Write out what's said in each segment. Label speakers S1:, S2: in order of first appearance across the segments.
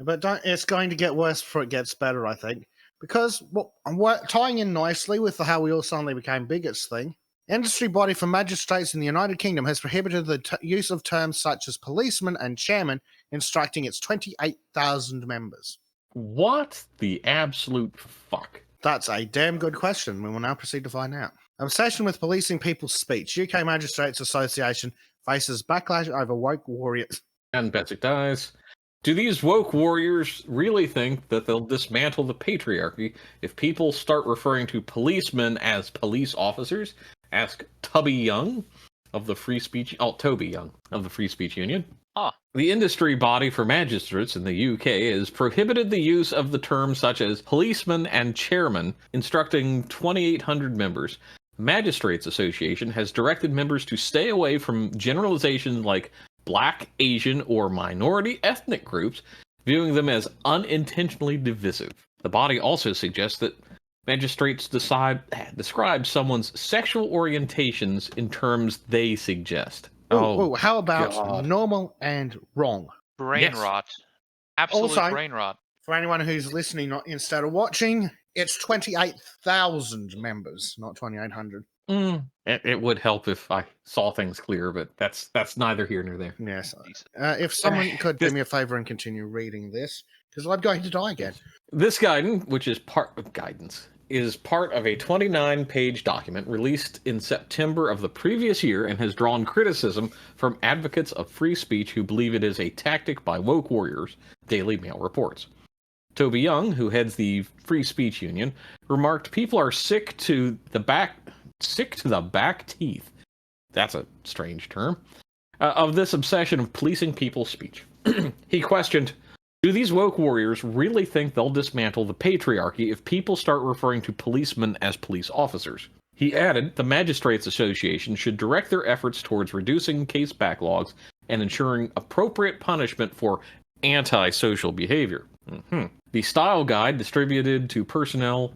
S1: But it's going to get worse before it gets better, I think. Because, tying in nicely with how we all suddenly became bigots thing, industry body for magistrates in the United Kingdom has prohibited the use of terms such as policeman and chairman, instructing its 28,000 members.
S2: What the absolute fuck?
S1: That's a damn good question. We will now proceed to find out. Obsession with policing people's speech. UK Magistrates Association faces backlash over woke warriors.
S2: And Basic dies. Do these woke warriors really think that they'll dismantle the patriarchy if people start referring to policemen as police officers? Ask Toby Young of the Free Speech... Oh, Toby Young of the Free Speech Union. The industry body for magistrates in the UK has prohibited the use of the terms such as policeman and chairman, instructing 2,800 members. The Magistrates Association has directed members to stay away from generalizations like Black, Asian, or minority ethnic groups, viewing them as unintentionally divisive. The body also suggests that magistrates describe someone's sexual orientations in terms they suggest.
S1: How about normal and wrong?
S3: Brain rot. Absolute brain rot.
S1: For anyone who's listening instead of watching, it's 28,000 members, not 2,800.
S2: It would help if I saw things clear, but that's neither here nor there.
S1: Yes. If someone could do me a favor and continue reading this, because I'm going to die again.
S2: This guidance, which is part of guidance, is part of a 29-page document released in September of the previous year and has drawn criticism from advocates of free speech who believe it is a tactic by woke warriors, Daily Mail reports. Toby Young, who heads the Free Speech Union, remarked people are sick to the back teeth. That's a strange term. Of this obsession of policing people's speech. He questioned, do these woke warriors really think they'll dismantle the patriarchy if people start referring to policemen as police officers? He added, the Magistrates Association should direct their efforts towards reducing case backlogs and ensuring appropriate punishment for antisocial behavior. The style guide distributed to personnel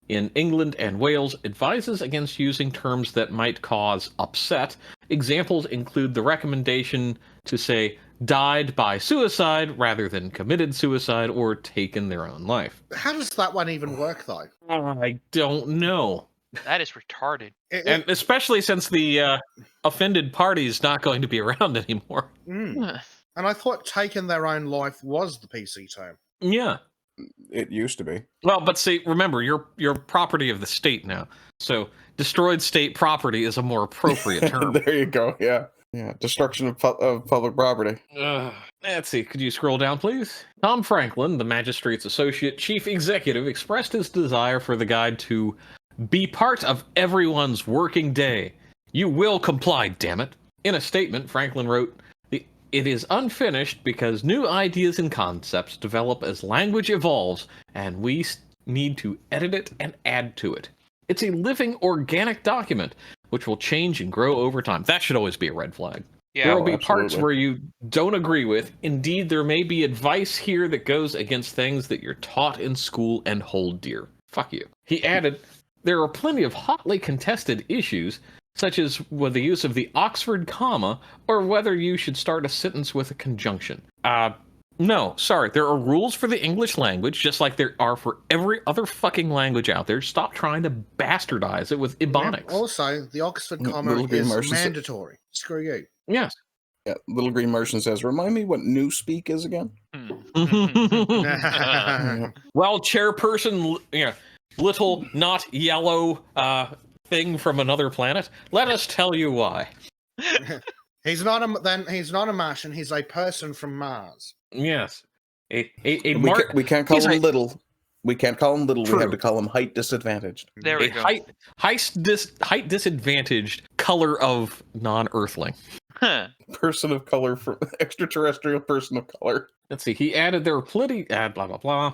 S2: in England and Wales advises against using terms that might cause upset. Examples include the recommendation to say died by suicide rather than committed suicide or taken their own life.
S1: How does that one even work, though?
S2: I don't know.
S3: That is retarded.
S2: And especially since the offended party is not going to be around anymore.
S1: And I thought taking their own life was the PC term.
S2: Yeah.
S4: It used to be.
S2: Well, but see, remember, you're property of the state now. So destroyed state property is a more appropriate term.
S4: There you go, yeah. Yeah, destruction of public property.
S2: Let's see, could you scroll down, please? Tom Franklin, the Magistrates Associate Chief Executive, expressed his desire for the guide to be part of everyone's working day. You will comply, damn it. In a statement, Franklin wrote, it is unfinished because new ideas and concepts develop as language evolves, and we need to edit it and add to it. It's a living, organic document, which will change and grow over time. That should always be a red flag.
S3: Yeah,
S2: there will be parts where you don't agree with. Indeed, there may be advice here that goes against things that you're taught in school and hold dear. Fuck you. He added, there are plenty of hotly contested issues, such as with the use of the Oxford comma, or whether you should start a sentence with a conjunction. No, sorry, there are rules for the English language, just like there are for every other fucking language out there. Stop trying to bastardize it with Ebonics.
S1: Yeah, also, the Oxford comma is mandatory. Screw you.
S2: Yes.
S4: Yeah, Little Green Merchant says, remind me what Newspeak is again?
S2: Well, chairperson, little not yellow thing from another planet, let us tell you why.
S1: He's not a Martian, he's a person from Mars.
S2: Yes.
S4: We can't call him little. We can't call him little.
S2: True.
S4: We have to call him height disadvantaged.
S3: There we go.
S2: Height disadvantaged color of non-earthling.
S4: Person of color, for extraterrestrial person of color.
S2: Let's see. He added there were plenty. Blah blah blah.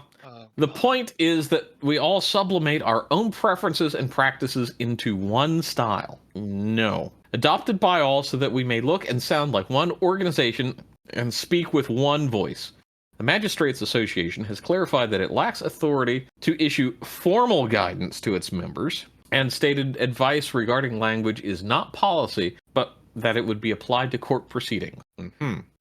S2: The point is that we all sublimate our own preferences and practices into one style. No. Adopted by all so that we may look and sound like one organization and speak with one voice. The Magistrates Association has clarified that it lacks authority to issue formal guidance to its members and stated advice regarding language is not policy, but that it would be applied to court proceedings.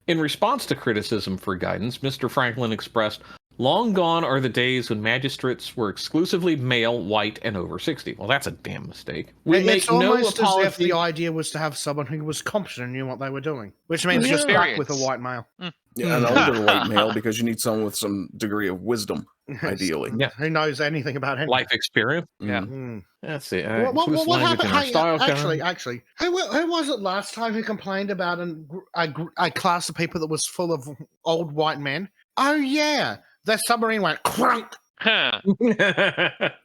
S2: In response to criticism for guidance, Mr. Franklin expressed, "Long gone are the days when magistrates were exclusively male, white, and over 60. Well, that's a damn mistake. We make
S1: It's almost
S2: no
S1: as if
S2: apology.
S1: the idea was to have someone who was competent and knew what they were doing, which means just back with a white male.
S4: Yeah, an older white male, because you need someone with some degree of wisdom, ideally.
S2: Yeah.
S1: Who knows anything about anything.
S2: Life experience.
S4: Yeah.
S2: That's it.
S1: What happened?
S2: Style
S1: Actually, who was it last time who complained about a class of people that was full of old white men? Oh yeah, their submarine went crunk.
S3: Huh.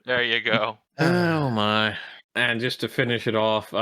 S3: There you go.
S2: Oh my! And just to finish it off,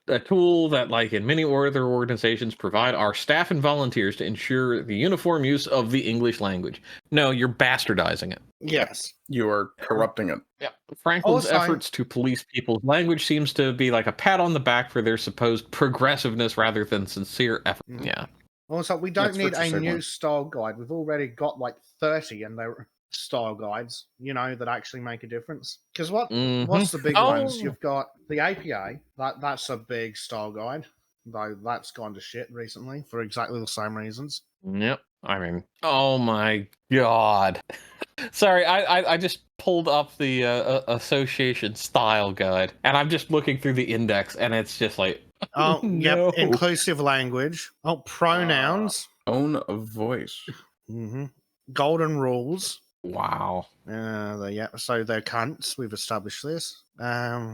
S2: a tool that, like in many other organizations, provide our staff and volunteers to ensure the uniform use of the English language. No, you're bastardizing it.
S1: Yes,
S4: You are corrupting it.
S2: Yeah. Franklin's
S1: Also,
S2: efforts to police people's language seems to be like a pat on the back for their supposed progressiveness rather than sincere effort. Yeah.
S1: Also, we don't
S4: That's
S1: need
S4: what you
S1: a
S4: said,
S1: new
S4: Mike.
S1: style guide. We've already got like 30 and they're style guides, that actually make a difference. Because what's the big ones? You've got the APA, that's a big style guide, though that's gone to shit recently for exactly the same reasons.
S2: Yep. I mean, oh my god. Sorry, I just pulled up the association style guide, and I'm just looking through the index, and it's just like,
S1: Oh,
S2: no.
S1: yep, inclusive language. Oh, pronouns.
S4: Own a voice.
S1: Golden rules.
S2: Wow.
S1: So they're cunts. We've established this.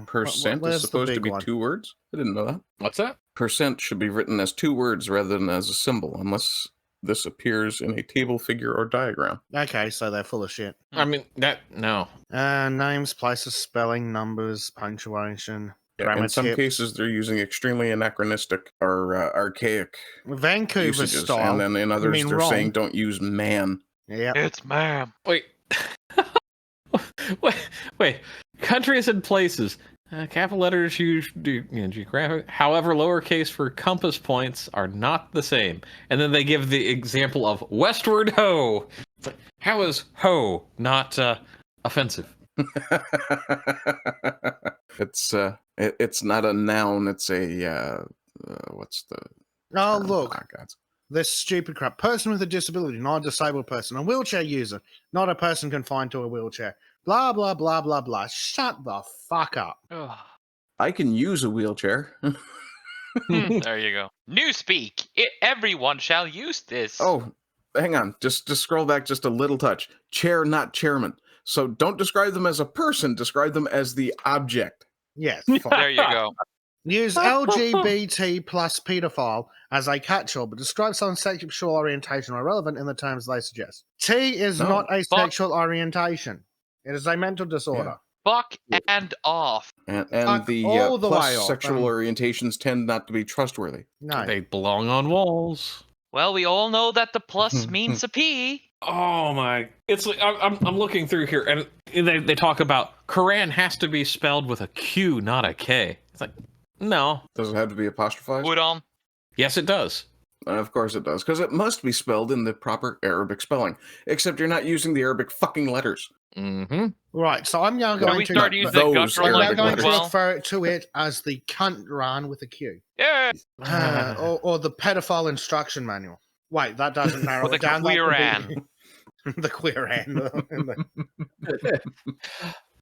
S4: Percent
S1: where's
S4: is
S1: the
S4: supposed to
S1: big
S4: be
S1: one?
S4: 2 words? I didn't know that.
S2: What's that?
S4: Percent should be written as 2 words rather than as a symbol, unless this appears in a table, figure, or diagram.
S1: Okay, so they're full of shit.
S2: I mean, no.
S1: Names, places, spelling, numbers, punctuation.
S4: Yeah, in some
S1: tips.
S4: cases, they're using extremely anachronistic or archaic
S1: Vancouver
S4: usages,
S1: style.
S4: and then in others,
S1: mean
S4: they're
S1: wrong.
S4: saying don't use man.
S1: Yeah.
S3: It's ma'am.
S2: Wait. Wait. Countries and places. Capital letters used geographic. However, lowercase for compass points are not the same. And then they give the example of westward ho. It's like, how is ho not offensive?
S4: It's not a noun. It's a what's the?
S1: Oh,
S4: term?
S1: look.
S4: Oh, God.
S1: This stupid crap. Person with a disability, not a disabled person. A wheelchair user, not a person confined to a wheelchair. Blah, blah, blah, blah, blah. Shut the fuck up.
S4: I can use a wheelchair.
S3: There you go. Newspeak. Everyone shall use this.
S4: Oh, hang on. Just scroll back just a little touch. Chair, not chairman. So don't describe them as a person. Describe them as the object.
S1: Yes.
S3: There you go.
S1: Use LGBT plus pedophile as a catch-all, but describe someone's sexual orientation are relevant in the terms they suggest. T is
S4: No.
S1: not a
S3: Fuck.
S1: sexual orientation. It is a mental disorder.
S3: Fuck and off.
S4: And
S1: Fuck
S4: the
S1: all the
S4: plus
S1: way off,
S4: sexual orientations tend not to be trustworthy.
S1: No.
S2: They belong on walls.
S3: Well, we all know that the plus means a P.
S2: Oh my! It's like I'm looking through here, and they talk about Quran has to be spelled with a Q, not a K. It's like, no.
S4: Does it have to be apostrophized?
S3: Would on.
S2: Yes, it does.
S4: Of course it does, because it must be spelled in the proper Arabic spelling. Except you're not using the Arabic fucking letters.
S2: Mm-hmm.
S1: Right, so I'm now
S3: Can
S1: going
S3: we
S1: to
S3: start using
S4: those
S3: guttural
S1: I'm now
S4: Arabic
S1: going
S3: language
S1: to
S3: as well?
S1: refer to it as the cunt run with a Q.
S3: Yeah.
S1: Or the pedophile instruction manual. Wait, that doesn't narrow
S3: Or the
S1: it down.
S3: queer
S1: That could be- the queer Ann.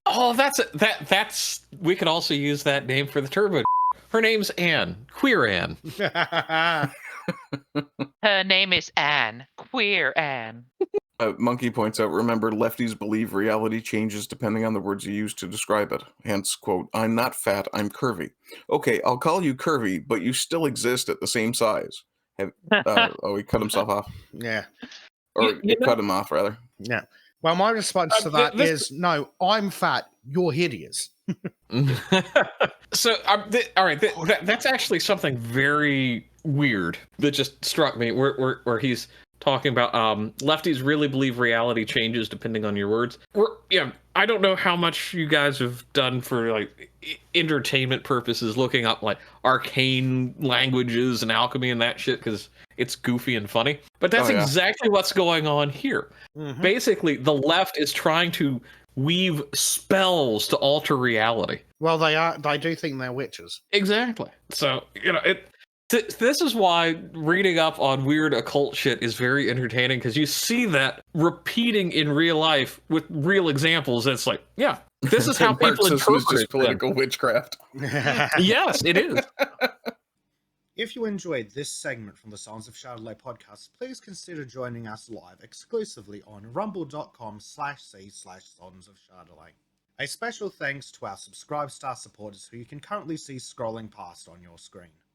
S2: Oh, that's we could also use that name for the turbo. Her name's Anne, Queer Anne.
S3: Her name is Anne. Queer Anne.
S4: Monkey points out, remember, lefties believe reality changes depending on the words you use to describe it. Hence, quote, I'm not fat, I'm curvy. Okay, I'll call you curvy, but you still exist at the same size. He cut himself off.
S1: Yeah.
S4: Or
S2: You
S4: it
S2: know-
S4: cut him off, rather.
S1: Yeah. Well, my response to that
S2: this-
S1: is no, I'm fat, you're hideous.
S2: So, all right, that's actually something very weird that just struck me, where he's talking about lefties really believe reality changes depending on your words. I don't know how much you guys have done for like entertainment purposes, looking up like arcane languages and alchemy and that shit, because it's goofy and funny. But that's exactly what's going on here.
S1: Mhm.
S2: Basically, the left is trying to weave spells to alter reality.
S1: Well, they do think they're witches.
S2: Exactly. So, This is why reading up on weird occult shit is very entertaining, because you see that repeating in real life with real examples. And it's like, yeah, this is how people
S4: Marxism is
S2: interpret
S4: just
S2: it.
S4: political witchcraft.
S2: Yes, it is.
S1: If you enjoyed this segment from the Sons of Chardonnay podcast, please consider joining us live exclusively on rumble.com/c/Sons of Chardonnay. A special thanks to our subscribe star supporters who you can currently see scrolling past on your screen.